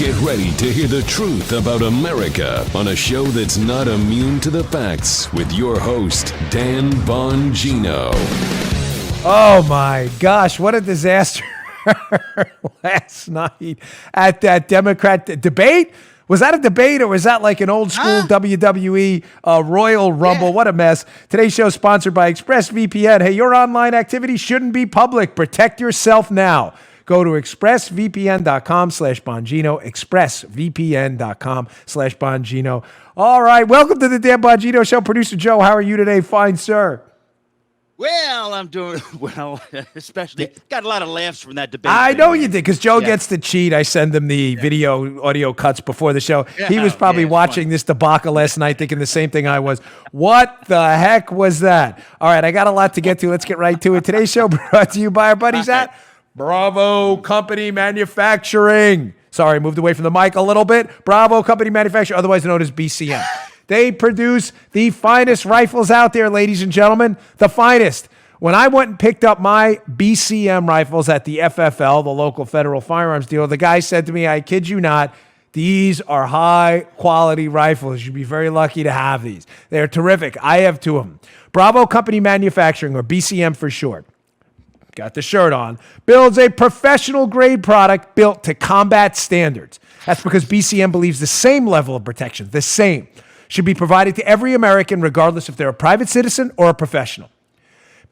Get ready to hear the truth about America on a show that's not immune to the facts with your host, Dan Bongino. Oh my gosh, what a disaster last night at that Democrat debate. Was that a debate or was that like an old school WWE Royal Rumble? Yeah. What a mess. Today's show is sponsored by ExpressVPN. Hey, your online activity shouldn't be public. Protect yourself now. Go to expressvpn.com/Bongino, expressvpn.com/Bongino. All right, welcome to the Dan Bongino Show. Producer Joe, how are you today? Fine, sir. Well, I'm doing well, especially got a lot of laughs from that debate. I know you did, because Joe gets to cheat. I send him the audio cuts before the show. He was probably watching this debacle last night thinking the same thing I was. What the heck was that? All right, I got a lot to get to. Let's get right to it. Today's show brought to you by our buddies at Bravo Company Manufacturing. Sorry, moved away from the mic a little bit. Bravo Company Manufacturing, otherwise known as BCM. They produce the finest rifles out there, ladies and gentlemen, the finest. When I went and picked up my BCM rifles at the FFL, the local federal firearms dealer, the guy said to me, I kid you not, these are high-quality rifles. You'd be very lucky to have these. They're terrific. I have two of them. Bravo Company Manufacturing, or BCM for short, got the shirt on, builds a professional-grade product built to combat standards. That's because BCM believes the same level of protection, the same, should be provided to every American, regardless if they're a private citizen or a professional.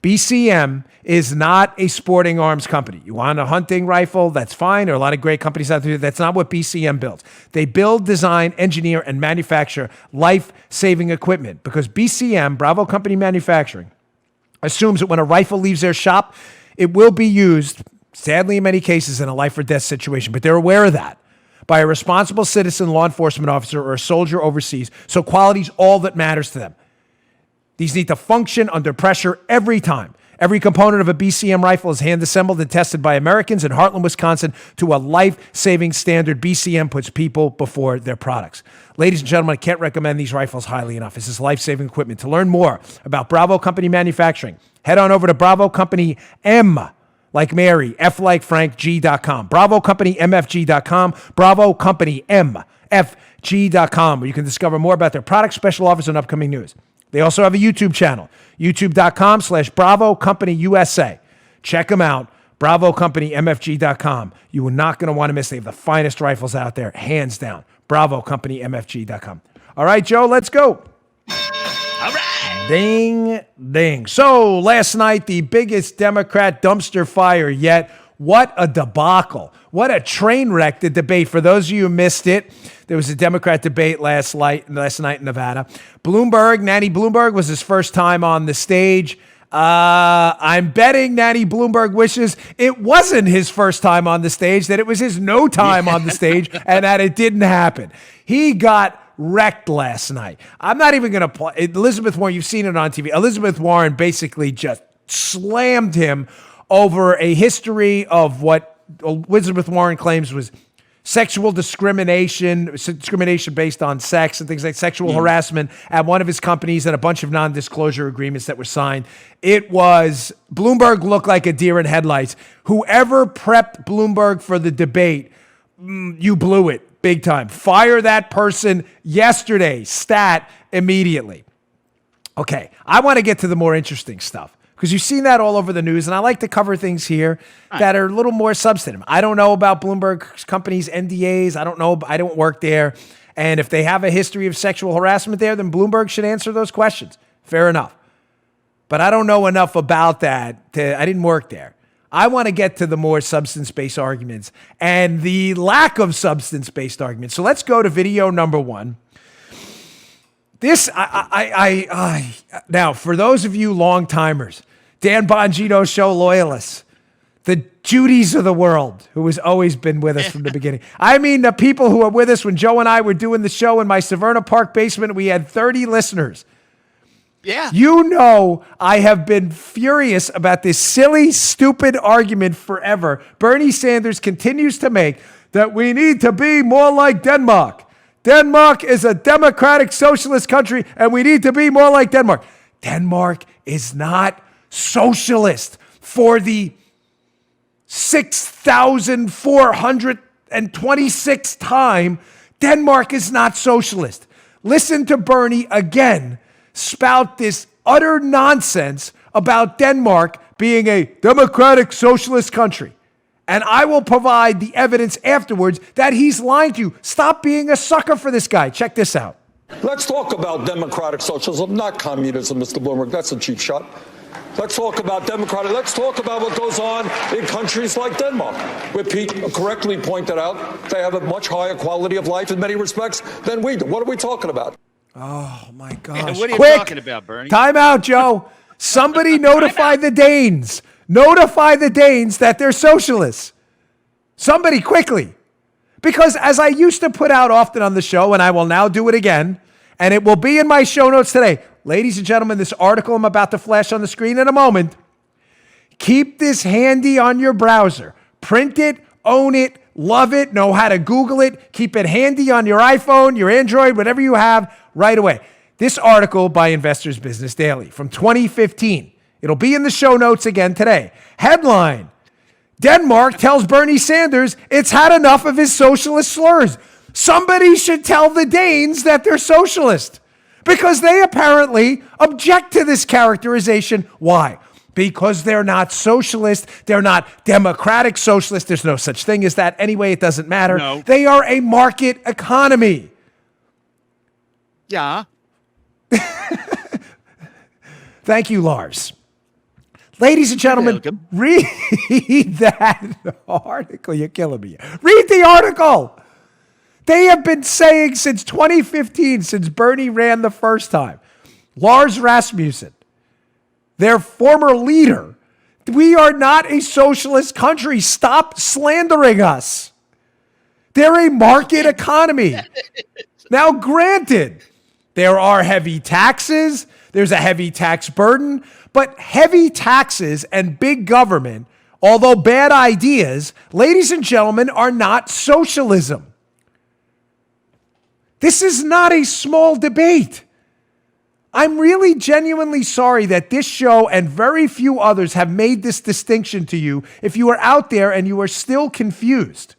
BCM is not a sporting arms company. You want a hunting rifle, that's fine. There are a lot of great companies out there. That's not what BCM builds. They build, design, engineer, and manufacture life-saving equipment because BCM, Bravo Company Manufacturing, assumes that when a rifle leaves their shop, it will be used, sadly in many cases, in a life or death situation. But they're aware of that by a responsible citizen, law enforcement officer, or a soldier overseas. So quality's all that matters to them. These need to function under pressure every time. Every component of a BCM rifle is hand-assembled and tested by Americans in Heartland, Wisconsin to a life-saving standard. BCM puts people before their products. Ladies and gentlemen, I can't recommend these rifles highly enough. This is life-saving equipment. To learn more about Bravo Company Manufacturing, head on over to Bravo Company M, like Mary, F like Frank, G.com. Bravo Company MFG.com. Bravo Company MFG.com, where you can discover more about their products, special offers, and upcoming news. They also have a YouTube channel, youtube.com/Bravo Company USA. Check them out, Bravo Company MFG.com. You are not going to want to miss. They have the finest rifles out there, hands down. Bravo Company MFG.com. All right, Joe, let's go. All right. Ding, ding. So last night, the biggest Democrat dumpster fire yet. What a debacle. What a train wreck, the debate. For those of you who missed it, there was a Democrat debate last night in Nevada. Nanny Bloomberg was his first time on the stage. I'm betting Nanny Bloomberg wishes it wasn't his first time on the stage, that it was his no time on the stage, and that it didn't happen. He got wrecked last night. I'm not even going to play. Elizabeth Warren, you've seen it on TV. Elizabeth Warren basically just slammed him over a history of what Elizabeth Warren claims was sexual discrimination based on sex and things like sexual harassment at one of his companies and a bunch of non-disclosure agreements that were signed. Bloomberg looked like a deer in headlights. Whoever prepped Bloomberg for the debate, you blew it big time. Fire that person yesterday, stat immediately. Okay, I want to get to the more interesting stuff, because you've seen that all over the news, and I like to cover things here that are a little more substantive. I don't know about Bloomberg's company's NDAs. I don't know. I don't work there. And if they have a history of sexual harassment there, then Bloomberg should answer those questions. Fair enough. But I don't know enough about that. I didn't work there. I want to get to the more substance-based arguments and the lack of substance-based arguments. So let's go to video number one. Now, for those of you long-timers, Dan Bongino Show loyalists, the Judys of the world, who has always been with us from the beginning. I mean, the people who are with us when Joe and I were doing the show in my Severna Park basement, we had 30 listeners. Yeah. You know, I have been furious about this silly, stupid argument forever. Bernie Sanders continues to make that we need to be more like Denmark. Denmark is a democratic socialist country, and we need to be more like Denmark. Denmark is not socialist. For the 6,400 126th time, Denmark is not socialist. Listen to Bernie again spout this utter nonsense about Denmark being a democratic socialist country. And I will provide the evidence afterwards that he's lying to you. Stop being a sucker for this guy. Check this out. Let's talk about democratic socialism, not communism, Mr. Bloomberg. That's a cheap shot. Let's talk about democratic. Let's talk about what goes on in countries like Denmark, where Pete correctly pointed out they have a much higher quality of life in many respects than we do. What are we talking about? Oh, my gosh. What are you Quick. talking about, Bernie? Time out, Joe. Somebody notify the Danes. Notify the Danes that they're socialists. Somebody quickly. Because as I used to put out often on the show, and I will now do it again, and it will be in my show notes today. Ladies and gentlemen, this article I'm about to flash on the screen in a moment. Keep this handy on your browser. Print it, own it, love it, know how to Google it. Keep it handy on your iPhone, your Android, whatever you have right away. This article by Investors Business Daily from 2015. It'll be in the show notes again today. Headline: Denmark tells Bernie Sanders it's had enough of his socialist slurs. Somebody should tell the Danes that they're socialist because they apparently object to this characterization. Why? Because they're not socialist. They're not democratic socialist. There's no such thing as that. Anyway, it doesn't matter. No. They are a market economy. Yeah. Thank you, Lars. Ladies and gentlemen, read that article. You're killing me. Read the article. They have been saying since 2015, since Bernie ran the first time, Lars Rasmussen, their former leader, we are not a socialist country. Stop slandering us. They're a market economy. Now, granted, there are heavy taxes. There's a heavy tax burden. But heavy taxes and big government, although bad ideas, ladies and gentlemen, are not socialism. This is not a small debate. I'm really genuinely sorry that this show and very few others have made this distinction to you if you are out there and you are still confused.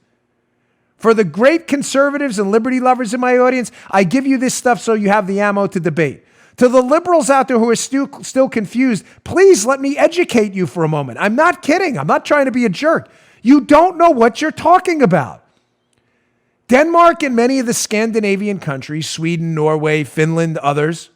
For the great conservatives and liberty lovers in my audience, I give you this stuff so you have the ammo to debate. To the liberals out there who are still confused, please let me educate you for a moment. I'm not kidding. I'm not trying to be a jerk. You don't know what you're talking about. Denmark and many of the Scandinavian countries, Sweden, Norway, Finland, others,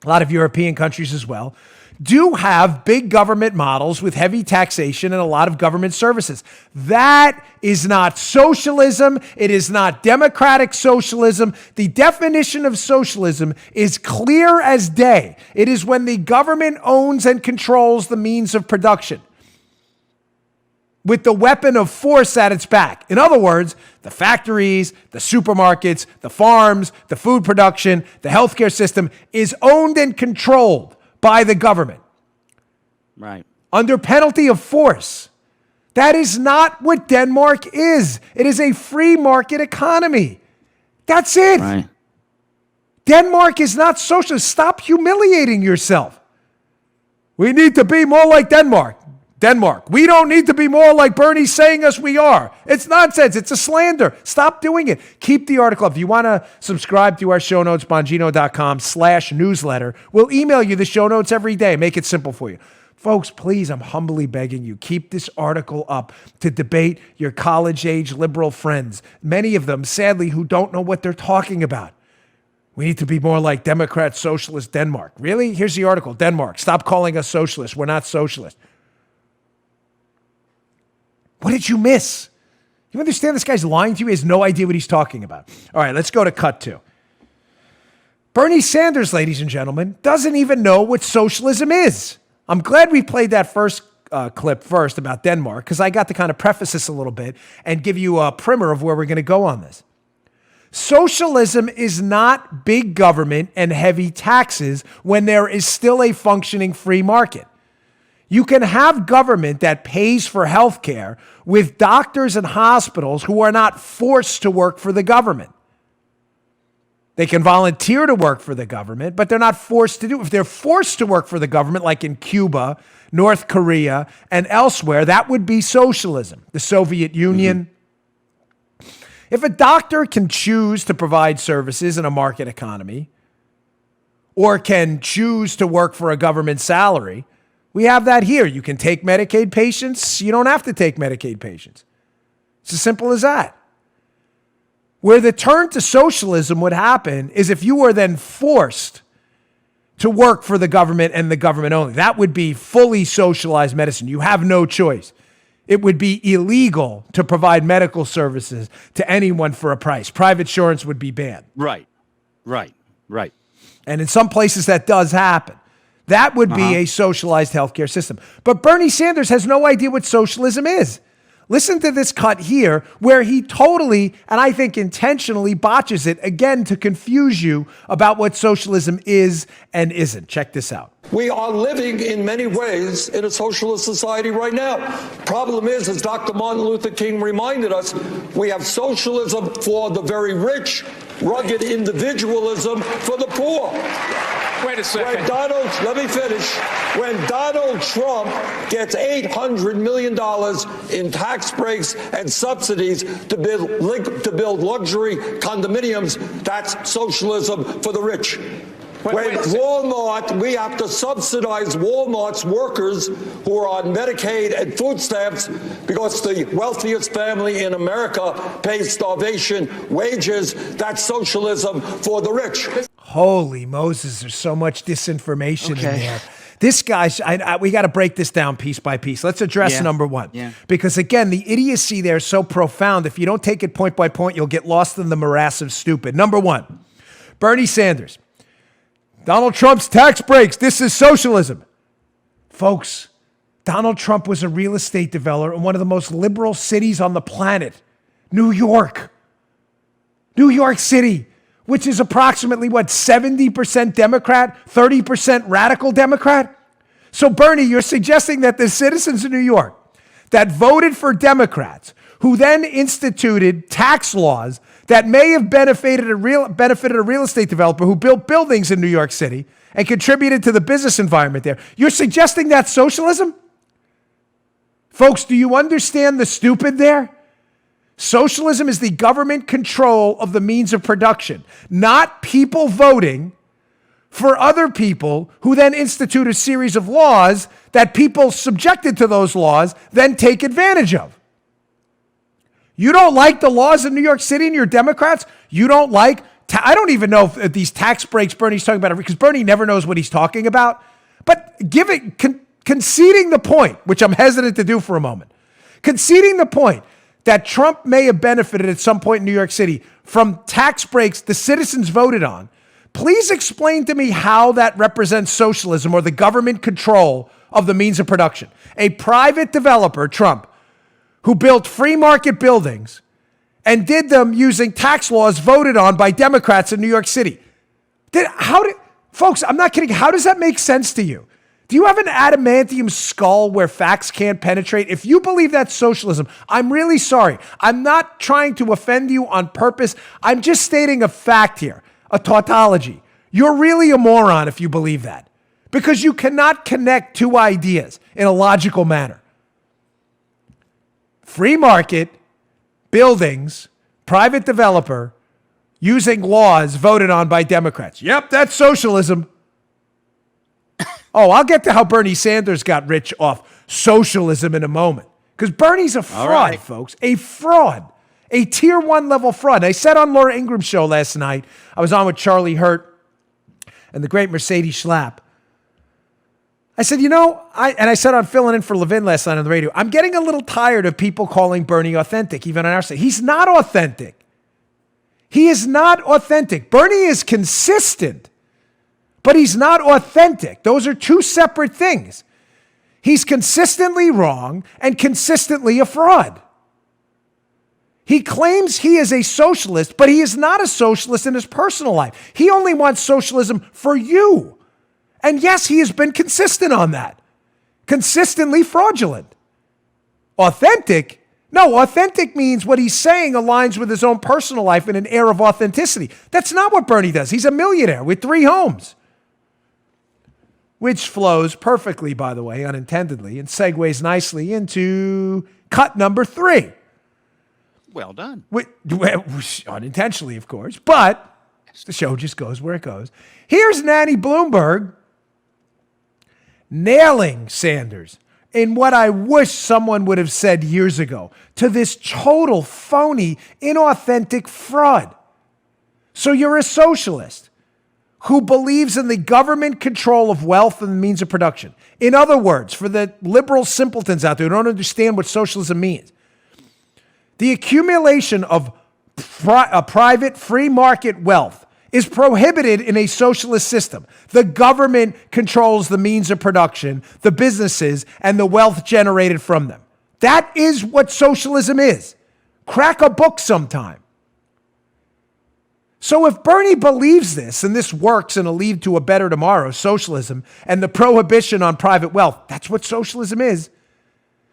a lot of European countries as well, do have big government models with heavy taxation and a lot of government services. That is not socialism. It is not democratic socialism. The definition of socialism is clear as day. It is when the government owns and controls the means of production with the weapon of force at its back. In other words, the factories, the supermarkets, the farms, the food production, the healthcare system is owned and controlled by the government. Right. Under penalty of force. That is not what Denmark is. It is a free market economy. That's it. Right. Denmark is not socialist. Stop humiliating yourself. We need to be more like Denmark. We don't need to be more like Bernie saying us we are. It's nonsense. It's a slander. Stop doing it. Keep the article up. If you want to subscribe to our show notes, bongino.com/newsletter. We'll email you the show notes every day. Make it simple for you. Folks, please, I'm humbly begging you, keep this article up to debate your college-age liberal friends, many of them, sadly, who don't know what they're talking about. We need to be more like Democrat, Socialist Denmark. Really? Here's the article. Denmark, stop calling us socialists. We're not socialist. What did you miss? You understand this guy's lying to you? He has no idea what he's talking about. All right, let's go to cut two. Bernie Sanders, ladies and gentlemen, doesn't even know what socialism is. I'm glad we played that first clip first about Denmark because I got to kind of preface this a little bit and give you a primer of where we're going to go on this. Socialism is not big government and heavy taxes when there is still a functioning free market. You can have government that pays for health care with doctors and hospitals who are not forced to work for the government. They can volunteer to work for the government, but they're not forced to do it. If they're forced to work for the government, like in Cuba, North Korea, and elsewhere, that would be socialism. The Soviet Union. If a doctor can choose to provide services in a market economy or can choose to work for a government salary, we have that here. You can take Medicaid patients. You don't have to take Medicaid patients. It's as simple as that. Where the turn to socialism would happen is if you were then forced to work for the government and the government only. That would be fully socialized medicine. You have no choice. It would be illegal to provide medical services to anyone for a price. Private insurance would be banned. Right. And in some places that does happen. That would be a socialized healthcare system. But Bernie Sanders has no idea what socialism is. Listen to this cut here where he totally, and I think intentionally, botches it again to confuse you about what socialism is and isn't. Check this out. We are living in many ways in a socialist society right now. Problem is, as Dr. Martin Luther King reminded us, we have socialism for the very rich, rugged individualism for the poor. Wait a second. Let me finish. When Donald Trump gets $800 million in tax breaks and subsidies to build luxury condominiums, that's socialism for the rich. When Walmart, we have to subsidize Walmart's workers who are on Medicaid and food stamps because the wealthiest family in America pays starvation wages. That's socialism for the rich. Holy Moses, there's so much disinformation in there. This guy, we got to break this down piece by piece. Let's address number one. Because again, the idiocy there is so profound. If you don't take it point by point, you'll get lost in the morass of stupid. Number one, Bernie Sanders. Donald Trump's tax breaks. This is socialism. Folks, Donald Trump was a real estate developer in one of the most liberal cities on the planet, New York. New York City, which is approximately, 70% Democrat, 30% radical Democrat? So, Bernie, you're suggesting that the citizens of New York that voted for Democrats, who then instituted tax laws that may have benefited a real estate developer who built buildings in New York City and contributed to the business environment there. You're suggesting that's socialism? Folks, do you understand the stupid there? Socialism is the government control of the means of production, not people voting for other people who then institute a series of laws that people subjected to those laws then take advantage of. You don't like the laws in New York City and you're Democrats? You don't like, I don't even know if these tax breaks Bernie's talking about, because Bernie never knows what he's talking about. But conceding the point, which I'm hesitant to do for a moment, conceding the point that Trump may have benefited at some point in New York City from tax breaks the citizens voted on, please explain to me how that represents socialism or the government control of the means of production. A private developer, Trump, who built free market buildings and did them using tax laws voted on by Democrats in New York City. Folks, I'm not kidding. How does that make sense to you? Do you have an adamantium skull where facts can't penetrate? If you believe that's socialism, I'm really sorry. I'm not trying to offend you on purpose. I'm just stating a fact here, a tautology. You're really a moron if you believe that, because you cannot connect two ideas in a logical manner. Free market, buildings, private developer, using laws voted on by Democrats. Yep, that's socialism. Oh, I'll get to how Bernie Sanders got rich off socialism in a moment. Because Bernie's a fraud, folks. A fraud. A tier 1 level fraud. I said on Laura Ingram's show last night, I was on with Charlie Hurt and the great Mercedes Schlapp. I said, I said on filling in for Levin last night on the radio, I'm getting a little tired of people calling Bernie authentic, even on our side. He's not authentic. He is not authentic. Bernie is consistent, but he's not authentic. Those are two separate things. He's consistently wrong and consistently a fraud. He claims he is a socialist, but he is not a socialist in his personal life. He only wants socialism for you. And yes, he has been consistent on that. Consistently fraudulent. Authentic? No, authentic means what he's saying aligns with his own personal life in an air of authenticity. That's not what Bernie does. He's a millionaire with 3 homes. Which flows perfectly, by the way, unintendedly, and segues nicely into cut number 3. Well done. Unintentionally, of course, but the show just goes where it goes. Here's Nanny Bloomberg nailing Sanders in what I wish someone would have said years ago to this total phony, inauthentic fraud. So you're a socialist who believes in the government control of wealth and the means of production. In other words, for the liberal simpletons out there who don't understand what socialism means, the accumulation of private free market wealth is prohibited in a socialist system. The government controls the means of production, the businesses, and the wealth generated from them. That is what socialism is. Crack a book sometime. So if Bernie believes this, and this works and will lead to a better tomorrow, socialism, and the prohibition on private wealth, that's what socialism is,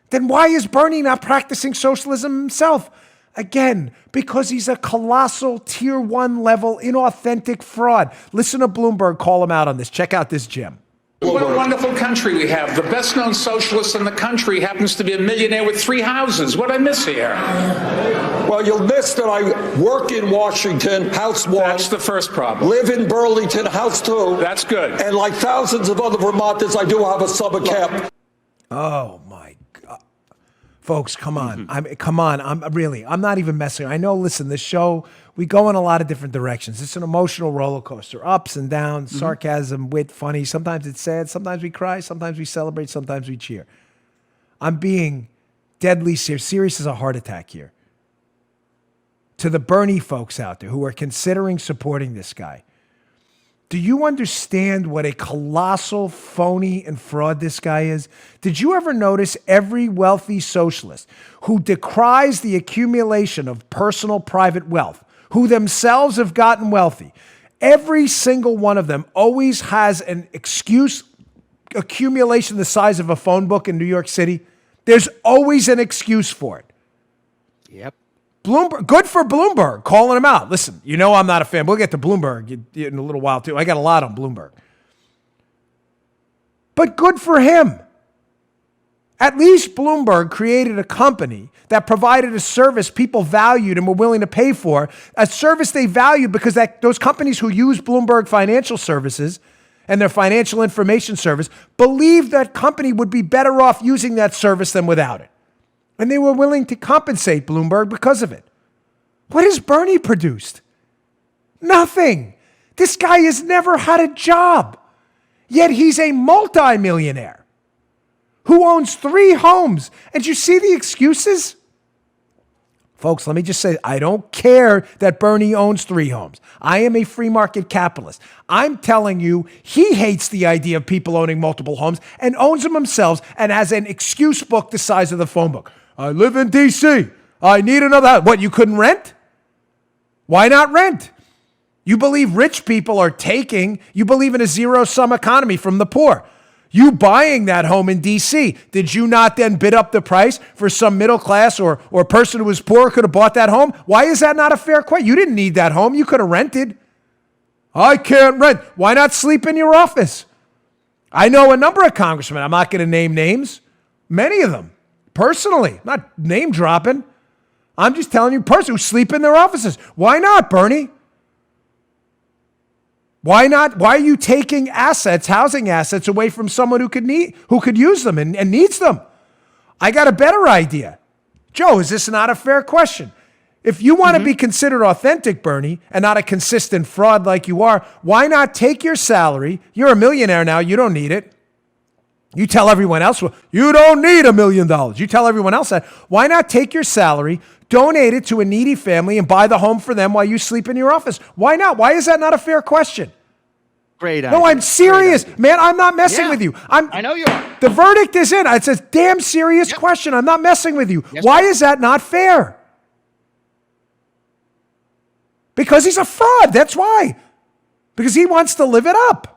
then why is Bernie not practicing socialism himself? Again, because he's a colossal tier 1 level inauthentic fraud. Listen to Bloomberg call him out on this. Check out this gem. What a wonderful country we have. The best known socialist in the country happens to be a millionaire with 3 houses. What I miss here? Well, you'll miss that I work in Washington, house 1. That's the first problem. Live in Burlington, house 2. That's good. And like thousands of other Vermonters, I do have a summer camp. Oh, my God. Folks, come on. I'm not even messing. I know, listen, this show, we go in a lot of different directions. It's an emotional roller coaster, ups and downs, sarcasm, wit, funny. Sometimes it's sad. Sometimes we cry. Sometimes we celebrate. Sometimes we cheer. I'm being deadly serious as a heart attack here. To the Bernie folks out there who are considering supporting this guy, do you understand what a colossal phony and fraud this guy is? Did you ever notice every wealthy socialist who decries the accumulation of personal private wealth, who themselves have gotten wealthy, every single one of them always has an excuse accumulation the size of a phone book in New York City? There's always an excuse for it. Yep. Bloomberg, good for Bloomberg, calling him out. Listen, you know I'm not a fan. We'll get to Bloomberg in a little while, too. I got a lot on Bloomberg. But good for him. At least Bloomberg created a company that provided a service people valued and were willing to pay for, a service they valued because those companies who use Bloomberg Financial Services and their financial information service believed that company would be better off using that service than without it. And they were willing to compensate Bloomberg because of it. What has Bernie produced? Nothing. This guy has never had a job. Yet he's a multimillionaire who owns 3 homes. And you see the excuses? Folks, let me just say, I don't care that Bernie owns 3 homes. I am a free market capitalist. I'm telling you, he hates the idea of people owning multiple homes and owns them himself and has an excuse book the size of the phone book. I live in D.C. I need another house. What, you couldn't rent? Why not rent? You believe rich people are taking, you believe in a zero-sum economy from the poor. You buying that home in D.C., did you not then bid up the price for some middle class or person who was poor could have bought that home? Why is that not a fair question? You didn't need that home. You could have rented. I can't rent. Why not sleep in your office? I know a number of congressmen. I'm not going to name names. Many of them, personally, not name dropping. I'm just telling you, who sleep in their offices. Why not, Bernie? Why not? Why are you taking assets, housing assets, away from someone who could use them and needs them? I got a better idea. Joe, is this not a fair question? If you want to be considered authentic, Bernie, and not a consistent fraud like you are, why not take your salary? You're a millionaire now. You don't need it. You tell everyone else, well, you don't need $1 million. You tell everyone else that. Why not take your salary, donate it to a needy family, and buy the home for them while you sleep in your office? Why not? Why is that not a fair question? Great idea. No, I'm serious. Man, I'm not messing with you. I know you are. The verdict is in. It's a damn serious question. I'm not messing with you. Yes, Why sir. is that not fair? Because he's a fraud. That's why. Because he wants to live it up.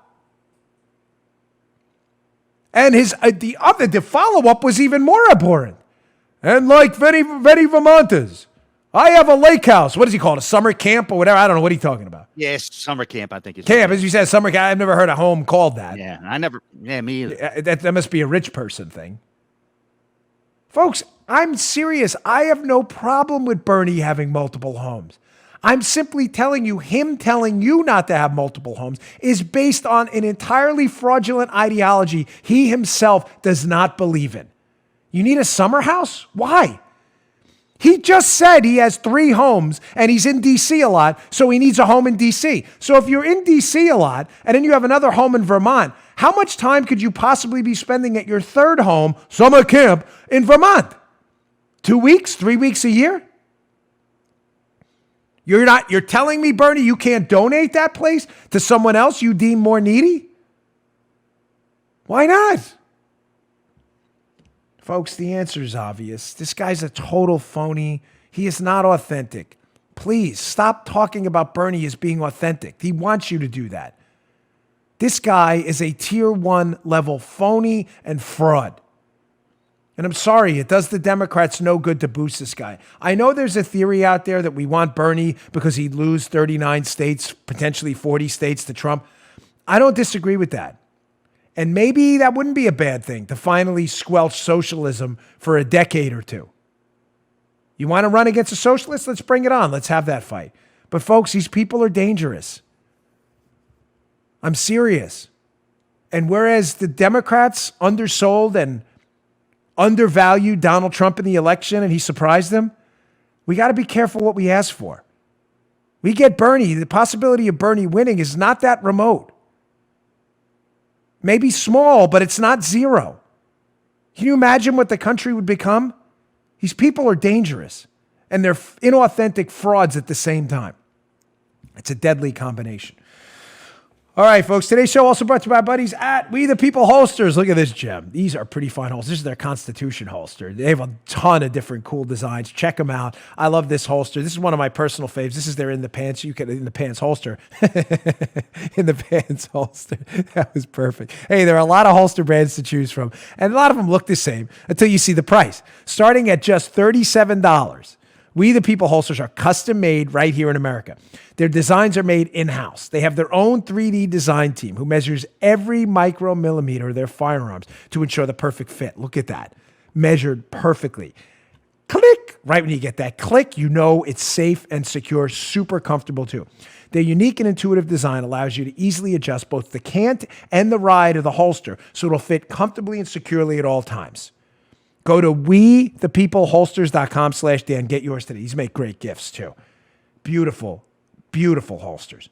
And the follow-up was even more abhorrent. And like many Vermonters, I have a lake house. What does he call it? A summer camp or whatever? I don't know what he's talking about. Yes, summer camp, I think it's Camp, as you said, summer camp. I've never heard a home called that. Yeah, me either. That must be a rich person thing. Folks, I'm serious. I have no problem with Bernie having multiple homes. I'm simply telling you, him telling you not to have multiple homes is based on an entirely fraudulent ideology he himself does not believe in. You need a summer house? Why? He just said he has 3 homes and he's in D.C. a lot, so he needs a home in D.C. So if you're in D.C. a lot and then you have another home in Vermont, how much time could you possibly be spending at your 3rd home, summer camp, in Vermont? 2 weeks, 3 weeks a year? You're telling me, Bernie, you can't donate that place to someone else you deem more needy? Why not? Folks, the answer is obvious. This guy's a total phony. He is not authentic. Please stop talking about Bernie as being authentic. He wants you to do that. This guy is a tier 1 level phony and fraud. And I'm sorry, it does the Democrats no good to boost this guy. I know there's a theory out there that we want Bernie because he'd lose 39 states, potentially 40 states to Trump. I don't disagree with that. And maybe that wouldn't be a bad thing to finally squelch socialism for a decade or 2. You want to run against a socialist? Let's bring it on. Let's have that fight. But folks, these people are dangerous. I'm serious. And whereas the Democrats undersold and undervalued Donald Trump in the election and he surprised them, we got to be careful what we ask for. We get Bernie. The possibility of Bernie winning is not that remote. Maybe small, but it's not zero. Can you imagine what the country would become? These people are dangerous and they're inauthentic frauds at the same time. It's a deadly combination. All right, folks. Today's show also brought to you by our buddies at We the People Holsters. Look at this gem. These are pretty fine holsters. This is their Constitution holster. They have a ton of different cool designs. Check them out. I love this holster. This is one of my personal faves. This is their in the pants. You can in the pants holster. In the pants holster. That was perfect. Hey, there are a lot of holster brands to choose from, and a lot of them look the same until you see the price. Starting at just $37. We the People holsters are custom made right here in America. Their designs are made in-house. They have their own 3D design team who measures every micromillimeter of their firearms to ensure the perfect fit. Look at that. Measured perfectly. Click. Right when you get that click, you know it's safe and secure, super comfortable too. Their unique and intuitive design allows you to easily adjust both the cant and the ride of the holster so it'll fit comfortably and securely at all times. Go to wethepeopleholsters.com/Dan. Get yours today. These make great gifts too. Beautiful, beautiful holsters.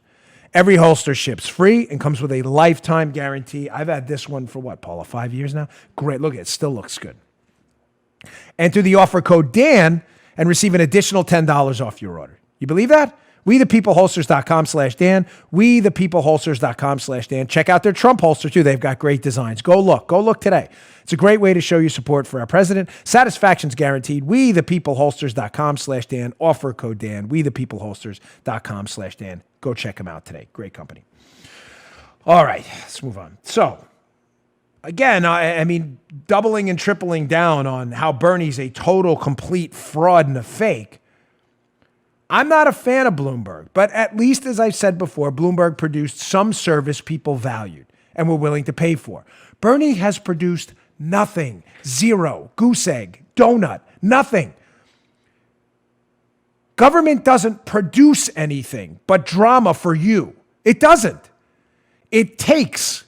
Every holster ships free and comes with a lifetime guarantee. I've had this one for what, Paula, 5 years now? Great. Look, it still looks good. Enter the offer code Dan and receive an additional $10 off your order. You believe that? wethepeopleholsters.com/Dan. wethepeopleholsters.com/Dan. Check out their Trump holster too. They've got great designs. Go look today. It's a great way to show your support for our president. Satisfaction's guaranteed. wethepeopleholsters.com/Dan. Offer code Dan. wethepeopleholsters.com/Dan. Go check them out today. Great company. All right, let's move on. So, again, I mean, doubling and tripling down on how Bernie's a total, complete fraud and a fake. I'm not a fan of Bloomberg, but at least, as I've said before, Bloomberg produced some service people valued and were willing to pay for. Bernie has produced nothing, zero, goose egg, donut, nothing. Government doesn't produce anything but drama for you. It doesn't. It takes.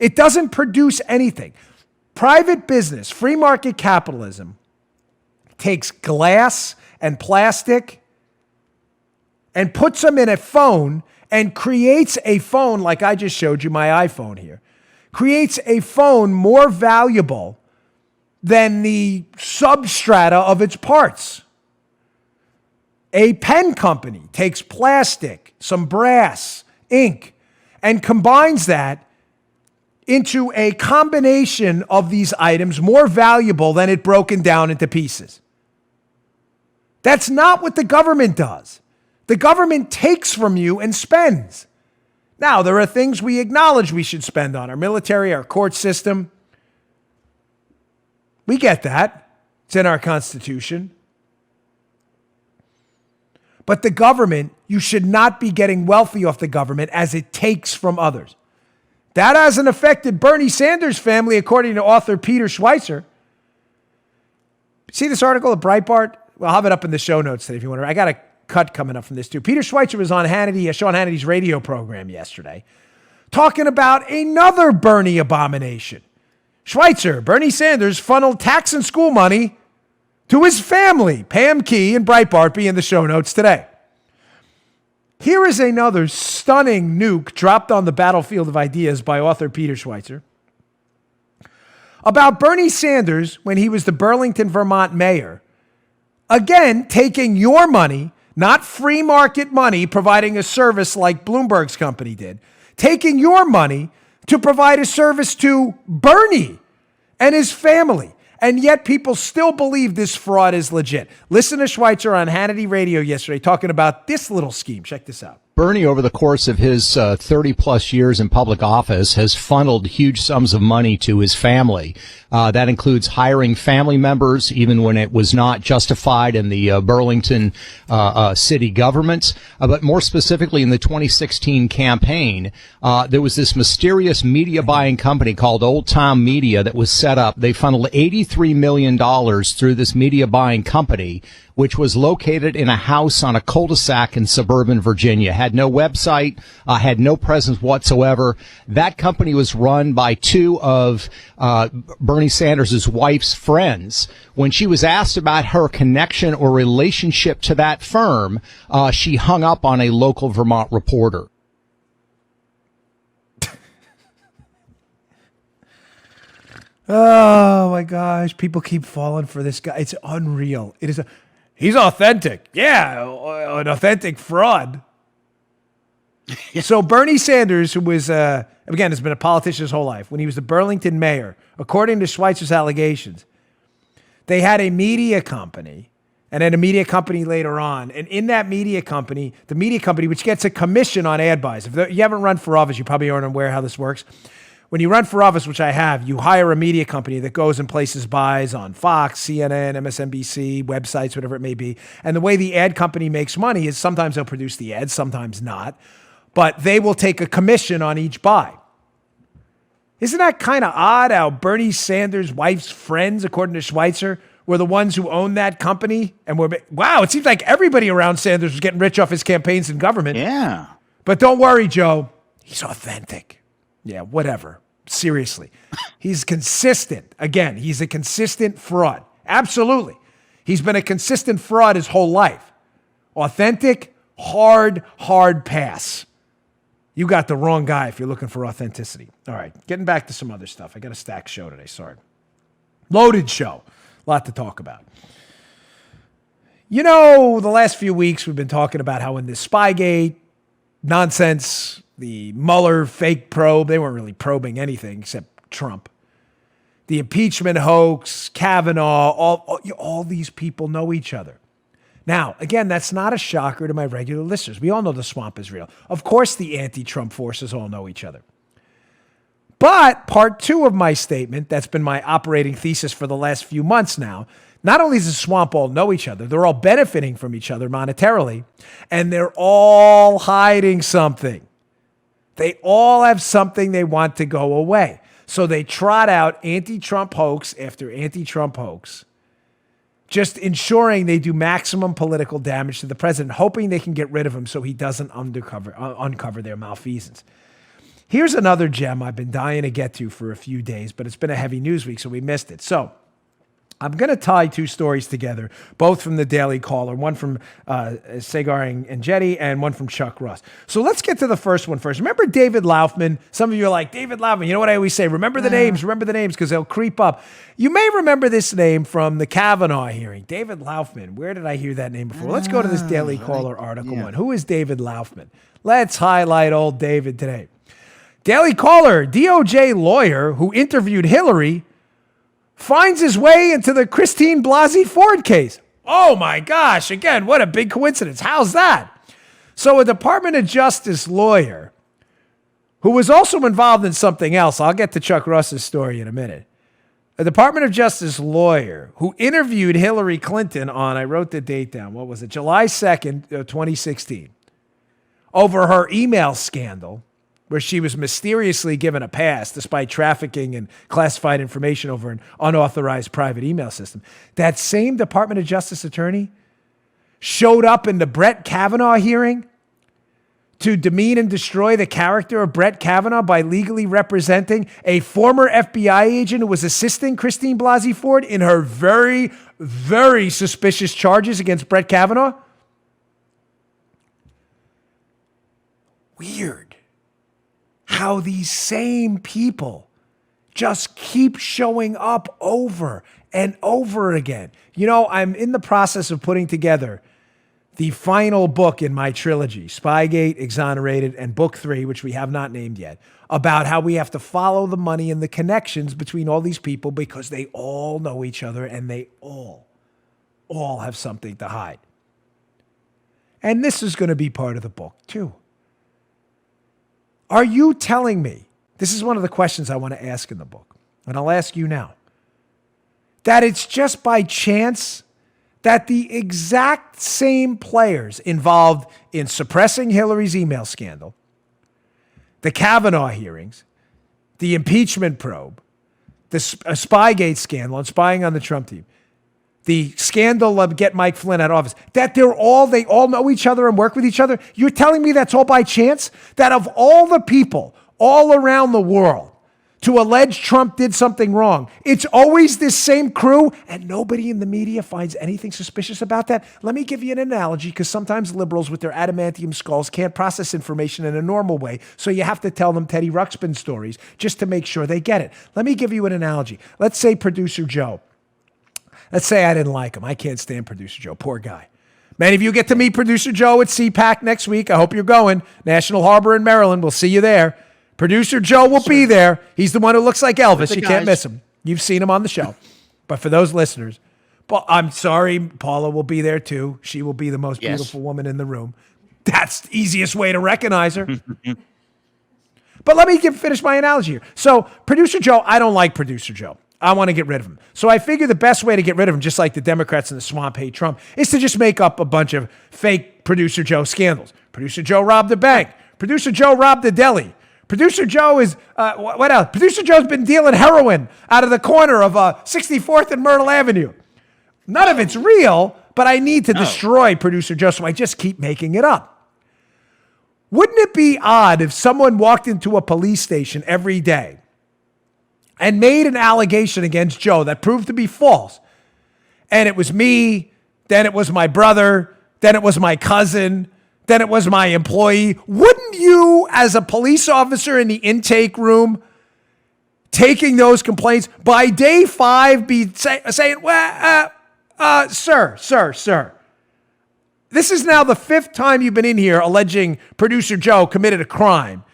It doesn't produce anything. Private business, free market capitalism, takes glass and plastic and puts them in a phone and creates a phone like I just showed you, my iPhone here, creates a phone more valuable than the substrata of its parts. A pen company takes plastic, some brass, ink, and combines that into a combination of these items more valuable than it broken down into pieces. That's not what the government does. The government takes from you and spends. Now, there are things we acknowledge we should spend on our military, our court system. We get that. It's in our Constitution. But the government, you should not be getting wealthy off the government as it takes from others. That hasn't affected Bernie Sanders' family, according to author Peter Schweizer. See this article at Breitbart? Well, I'll have it up in the show notes today if you want to. I got a cut coming up from this too. Peter Schweitzer was on Sean Hannity's radio program yesterday talking about another Bernie abomination. Schweitzer, Bernie Sanders funneled tax and school money to his family. Pam Key and Breitbart be in the show notes today. Here is another stunning nuke dropped on the battlefield of ideas by author Peter Schweitzer about Bernie Sanders when he was the Burlington, Vermont mayor. Again, taking your money, not free market money, providing a service like Bloomberg's company did, taking your money to provide a service to Bernie and his family. And yet people still believe this fraud is legit. Listen to Schweitzer on Hannity Radio yesterday talking about this little scheme. Check this out. Bernie, over the course of his 30-plus years in public office, has funneled huge sums of money to his family. That includes hiring family members, even when it was not justified in the Burlington city government. But more specifically, in the 2016 campaign, there was this mysterious media buying company called Old Time Media that was set up. They funneled $83 million through this media buying company, which was located in a house on a cul-de-sac in suburban Virginia, had no website, had no presence whatsoever. That company was run by two of Bernie Sanders' wife's friends. When she was asked about her connection or relationship to that firm, she hung up on a local Vermont reporter. Oh my gosh, people keep falling for this guy. It's unreal. He's authentic. Yeah, an authentic fraud. So Bernie Sanders, who was, again, has been a politician his whole life, when he was the Burlington mayor, according to Schweitzer's allegations, they had a media company and then a media company later on. And in that media company, the media company, which gets a commission on ad buys. If you haven't run for office, you probably aren't aware how this works. When you run for office, which I have, you hire a media company that goes and places buys on Fox, CNN, MSNBC, websites, whatever it may be. And the way the ad company makes money is sometimes they'll produce the ads, sometimes not. But they will take a commission on each buy. Isn't that kind of odd how Bernie Sanders' wife's friends, according to Schweitzer, were the ones who owned that company? And wow, it seems like everybody around Sanders was getting rich off his campaigns and government. Yeah. But don't worry, Joe. He's authentic. Yeah, whatever. Seriously. He's consistent. Again, he's a consistent fraud. Absolutely. He's been a consistent fraud his whole life. Authentic, hard pass. You got the wrong guy if you're looking for authenticity. All right, getting back to some other stuff. I got a stacked show today, sorry. Loaded show. A lot to talk about. You know, the last few weeks we've been talking about how in this Spygate nonsense, the Mueller fake probe, they weren't really probing anything except Trump. The impeachment hoax, Kavanaugh, all these people know each other. Now, again, that's not a shocker to my regular listeners. We all know the swamp is real. Of course, the anti-Trump forces all know each other. But part two of my statement, that's been my operating thesis for the last few months now, not only does the swamp all know each other, they're all benefiting from each other monetarily, and they're all hiding something. They all have something they want to go away. So they trot out anti-Trump hoax after anti-Trump hoax, just ensuring they do maximum political damage to the president, hoping they can get rid of him so he doesn't uncover their malfeasance. Here's another gem I've been dying to get to for a few days, but it's been a heavy news week, so we missed it. So I'm going to tie two stories together, both from the Daily Caller, one from Sagar and Jetty, and one from Chuck Ross. So let's get to the first one first. Remember David Laufman? Some of you are like, David Laufman, you know what I always say? Remember the names, because they'll creep up. You may remember this name from the Kavanaugh hearing. David Laufman, where did I hear that name before? Let's go to this Daily Caller article one. Who is David Laufman? Let's highlight old David today. Daily Caller, DOJ lawyer who interviewed Hillary finds his way into the Christine Blasey Ford case. Oh my gosh, again, what a big coincidence. How's that? So a Department of Justice lawyer who was also involved in something else, I'll get to Chuck Russ's story in a minute. A Department of Justice lawyer who interviewed Hillary Clinton on, I wrote the date down, what was it, July 2nd, 2016, over her email scandal where she was mysteriously given a pass despite trafficking and classified information over an unauthorized private email system. That same Department of Justice attorney showed up in the Brett Kavanaugh hearing to demean and destroy the character of Brett Kavanaugh by legally representing a former FBI agent who was assisting Christine Blasey Ford in her very, very suspicious charges against Brett Kavanaugh. Weird how these same people just keep showing up over and over again. You know, I'm in the process of putting together the final book in my trilogy, Spygate, Exonerated, and Book 3, which we have not named yet, about how we have to follow the money and the connections between all these people because they all know each other and they all have something to hide. And this is going to be part of the book, too. Are you telling me, this is one of the questions I want to ask in the book, and I'll ask you now, that it's just by chance that the exact same players involved in suppressing Hillary's email scandal, the Kavanaugh hearings, the impeachment probe, the Spygate scandal and spying on the Trump team, the scandal of get Mike Flynn out of office, that they all know each other and work with each other? You're telling me that's all by chance? That of all the people all around the world to allege Trump did something wrong, it's always this same crew and nobody in the media finds anything suspicious about that? Let me give you an analogy, because sometimes liberals with their adamantium skulls can't process information in a normal way, so you have to tell them Teddy Ruxpin stories just to make sure they get it. Let me give you an analogy. Let's say producer Joe. Let's say I didn't like him. I can't stand producer Joe. Poor guy. Many of you get to meet producer Joe at CPAC next week. I hope you're going. National Harbor in Maryland. We'll see you there. Producer Joe will be there. He's the one who looks like Elvis. You can't miss him. You've seen him on the show. But for those listeners, I'm sorry, Paula will be there too. She will be the most beautiful woman in the room. That's the easiest way to recognize her. But let me finish my analogy here. So producer Joe, I don't like producer Joe. I want to get rid of him. So I figure the best way to get rid of him, just like the Democrats in the swamp hate Trump, is to just make up a bunch of fake producer Joe scandals. Producer Joe robbed a bank. Producer Joe robbed a deli. Producer Joe is, what else? Producer Joe's been dealing heroin out of the corner of 64th and Myrtle Avenue. None of it's real, but I need to destroy producer Joe, so I just keep making it up. Wouldn't it be odd if someone walked into a police station every day and made an allegation against Joe that proved to be false? And it was me, then it was my brother, then it was my cousin, then it was my employee. Wouldn't you, as a police officer in the intake room, taking those complaints, by day 5 be saying, well, sir, this is now the 5th time you've been in here alleging producer Joe committed a crime.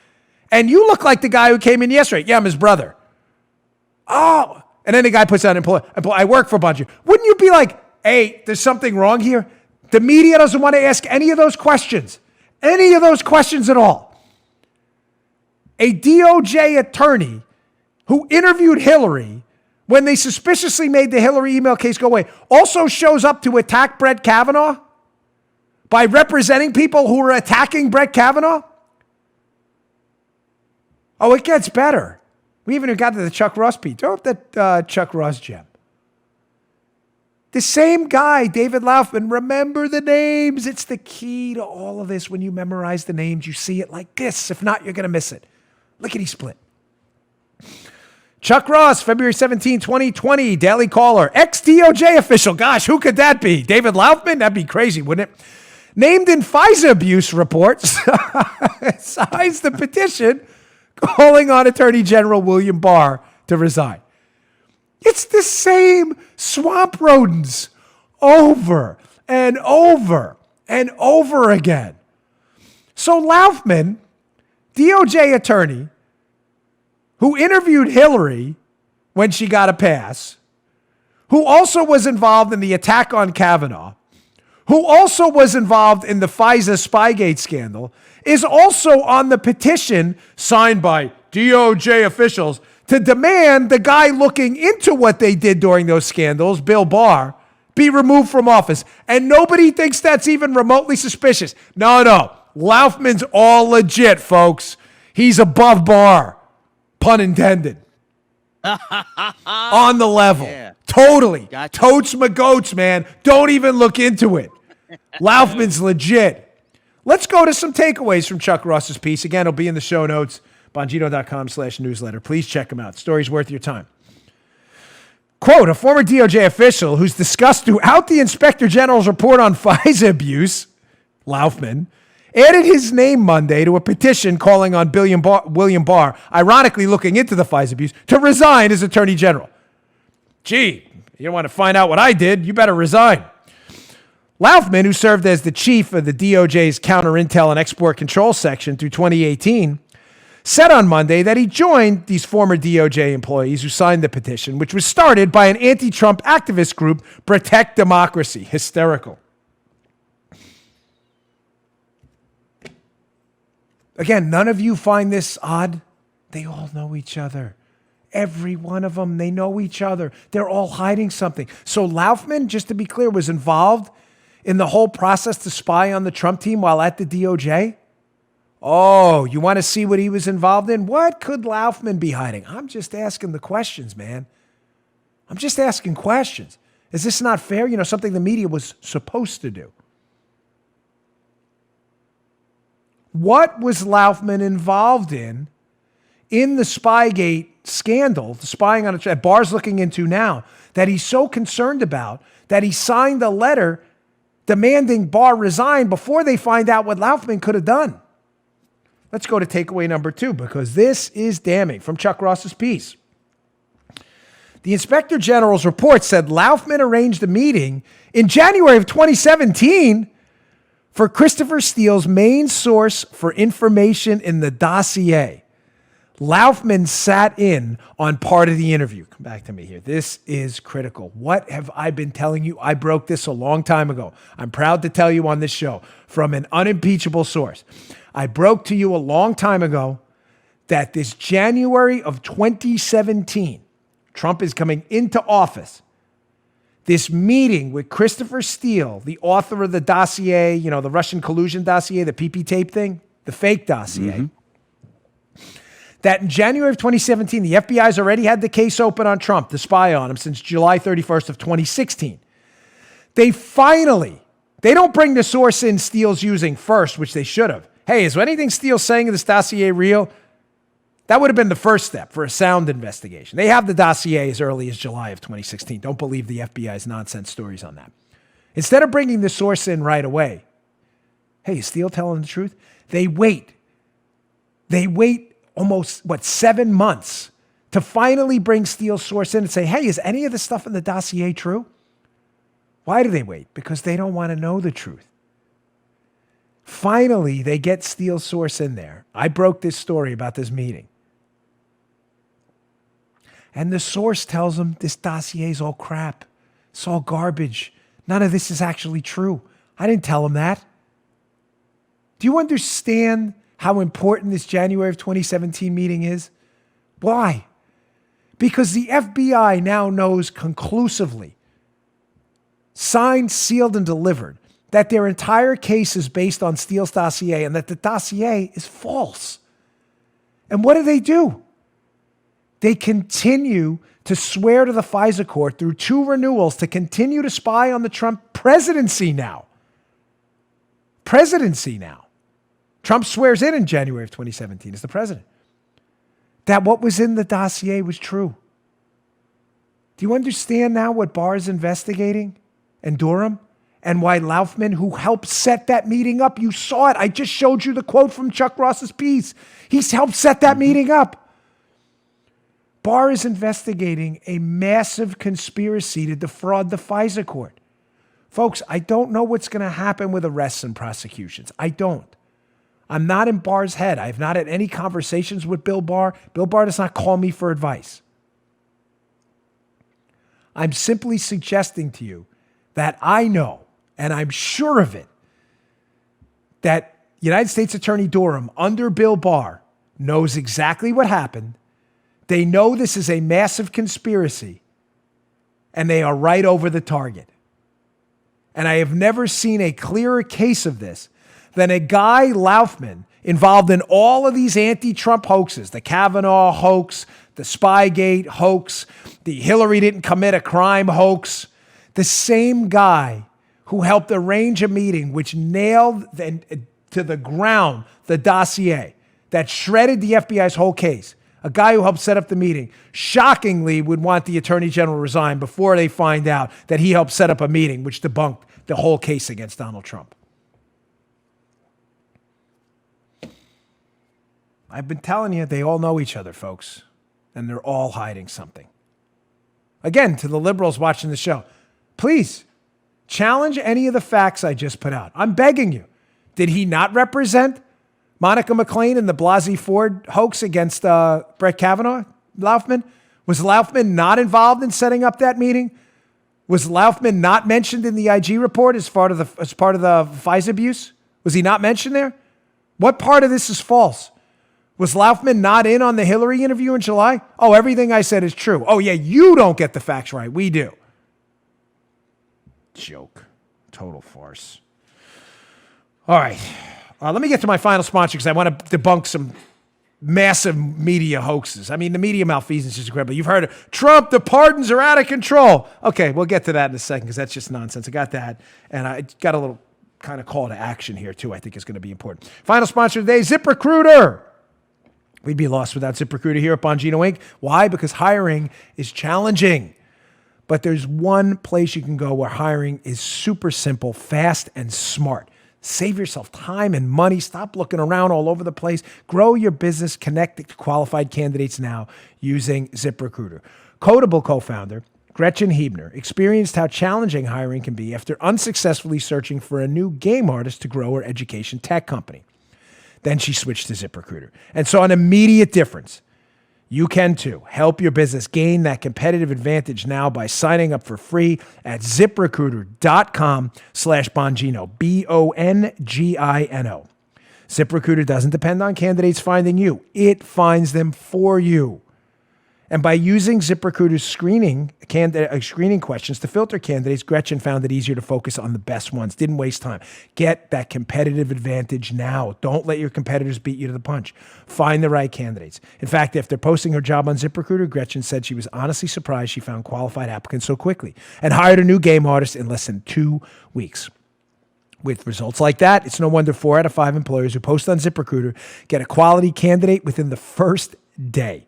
And you look like the guy who came in yesterday. Yeah, I'm his brother. Oh, and then the guy puts out employee, I work for a bunch of you. Wouldn't you be like, hey, there's something wrong here? The media doesn't want to ask any of those questions at all. A DOJ attorney who interviewed Hillary when they suspiciously made the Hillary email case go away also shows up to attack Brett Kavanaugh by representing people who are attacking Brett Kavanaugh? Oh, it gets better. We even got to the Chuck Ross piece. Throw up that Chuck Ross gem. The same guy, David Laufman, remember the names. It's the key to all of this. When you memorize the names, you see it like this. If not, you're going to miss it. Lickety split. Chuck Ross, February 17, 2020, Daily Caller. Ex-DOJ official. Gosh, who could that be? David Laufman? That'd be crazy, wouldn't it? Named in FISA abuse reports. Signs the petition calling on Attorney General William Barr to resign. It's the same swamp rodents over and over and over again. So Laufman, DOJ attorney, who interviewed Hillary when she got a pass, who also was involved in the attack on Kavanaugh, who also was involved in the FISA Spygate scandal, is also on the petition signed by DOJ officials to demand the guy looking into what they did during those scandals, Bill Barr, be removed from office. And nobody thinks that's even remotely suspicious. No. Laufman's all legit, folks. He's above Barr, pun intended. On the level. Yeah. Totally. Gotcha. Totes my goats, man. Don't even look into it. Laufman's legit. Let's go to some takeaways from Chuck Ross's piece. Again, it'll be in the show notes, Bongino.com/newsletter. Please check them out. Story's worth your time. Quote, a former DOJ official who's discussed throughout the Inspector General's report on FISA abuse, Laufman, added his name Monday to a petition calling on William Barr, ironically looking into the FISA abuse, to resign as Attorney General. Gee, you don't want to find out what I did, you better resign. Laufman, who served as the chief of the DOJ's Counter Intel and Export Control Section through 2018, said on Monday that he joined these former DOJ employees who signed the petition, which was started by an anti-Trump activist group, Protect Democracy. Hysterical. Again, none of you find this odd? They all know each other. Every one of them, they know each other. They're all hiding something. So Laufman, just to be clear, was involved in the whole process to spy on the Trump team while at the DOJ? Oh, you want to see what he was involved in? What could Laufman be hiding? I'm just asking the questions, man. I'm just asking questions. Is this not fair? You know, something the media was supposed to do. What was Laufman involved in the Spygate scandal, the spying on a that Barr's looking into now, that he's so concerned about that he signed a letter demanding Barr resign before they find out what Laufman could have done? Let's go to takeaway number 2, because this is damning from Chuck Ross's piece. The Inspector General's report said Laufman arranged a meeting in January of 2017 for Christopher Steele's main source for information in the dossier. Laufman sat in on part of the interview. Come back to me here. This is critical. What have I been telling you? I broke this a long time ago. I'm proud to tell you on this show from an unimpeachable source. I broke to you a long time ago that this January of 2017, Trump is coming into office. This meeting with Christopher Steele, the author of the dossier, you know, the Russian collusion dossier, the PP tape thing, the fake dossier, that in January of 2017, the FBI's already had the case open on Trump, the spy on him, since July 31st of 2016. They don't bring the source in Steele's using first, which they should have. Hey, is anything Steele's saying in this dossier real? That would have been the first step for a sound investigation. They have the dossier as early as July of 2016. Don't believe the FBI's nonsense stories on that. Instead of bringing the source in right away, hey, is Steele telling the truth? They wait. They wait almost, 7 months to finally bring Steele's source in and say, hey, is any of the stuff in the dossier true? Why do they wait? Because they don't want to know the truth. Finally, they get Steele's source in there. I broke this story about this meeting. And the source tells them this dossier is all crap. It's all garbage. None of this is actually true. I didn't tell them that. Do you understand how important this January of 2017 meeting is? Why? Because the FBI now knows conclusively, signed, sealed, and delivered, that their entire case is based on Steele's dossier and that the dossier is false. And what do? They continue to swear to the FISA court through 2 renewals to continue to spy on the Trump presidency now. Trump swears in January of 2017 as the president. That what was in the dossier was true. Do you understand now what Barr is investigating and Durham? And why Laufman, who helped set that meeting up, you saw it. I just showed you the quote from Chuck Ross's piece. He's helped set that meeting up. Barr is investigating a massive conspiracy to defraud the FISA court. Folks, I don't know what's going to happen with arrests and prosecutions. I don't. I'm not in Barr's head. I have not had any conversations with Bill Barr. Bill Barr does not call me for advice. I'm simply suggesting to you that I know, and I'm sure of it, that United States Attorney Durham under Bill Barr knows exactly what happened. They know this is a massive conspiracy, and they are right over the target. And I have never seen a clearer case of this than a guy, Laufman, involved in all of these anti-Trump hoaxes, the Kavanaugh hoax, the Spygate hoax, the Hillary didn't commit a crime hoax, the same guy who helped arrange a meeting which nailed to the ground the dossier that shredded the FBI's whole case, a guy who helped set up the meeting, shockingly would want the attorney general resign before they find out that he helped set up a meeting which debunked the whole case against Donald Trump. I've been telling you, they all know each other, folks, and they're all hiding something. Again, to the liberals watching the show, please challenge any of the facts I just put out. I'm begging you. Did he not represent Monica McClain in the Blasey Ford hoax against Brett Kavanaugh, Laufman? Was Laufman not involved in setting up that meeting? Was Laufman not mentioned in the IG report as part of the FISA abuse? Was he not mentioned there? What part of this is false? Was Laufman not in on the Hillary interview in July? Oh, everything I said is true. Oh, yeah, you don't get the facts right. We do. Joke. Total farce. All right. Let me get to my final sponsor because I want to debunk some massive media hoaxes. I mean, the media malfeasance is incredible. You've heard of Trump, the pardons are out of control. Okay, we'll get to that in a second because that's just nonsense. I got that. And I got a little kind of call to action here, too, I think is going to be important. Final sponsor today, ZipRecruiter. We'd be lost without ZipRecruiter here at Bongino Inc. Why? Because hiring is challenging. But there's one place you can go where hiring is super simple, fast, and smart. Save yourself time and money. Stop looking around all over the place. Grow your business. Connect to qualified candidates now using ZipRecruiter. Codeable co-founder Gretchen Hebner experienced how challenging hiring can be after unsuccessfully searching for a new game artist to grow her education tech company. Then she switched to ZipRecruiter and saw an immediate difference. You can too. Help your business gain that competitive advantage now by signing up for free at ZipRecruiter.com/Bongino, Bongino. ZipRecruiter doesn't depend on candidates finding you. It finds them for you. And by using ZipRecruiter's screening questions to filter candidates, Gretchen found it easier to focus on the best ones. Didn't waste time. Get that competitive advantage now. Don't let your competitors beat you to the punch. Find the right candidates. In fact, after posting her job on ZipRecruiter, Gretchen said she was honestly surprised she found qualified applicants so quickly and hired a new game artist in less than 2 weeks. With results like that, it's no wonder 4 out of 5 employers who post on ZipRecruiter get a quality candidate within the first day.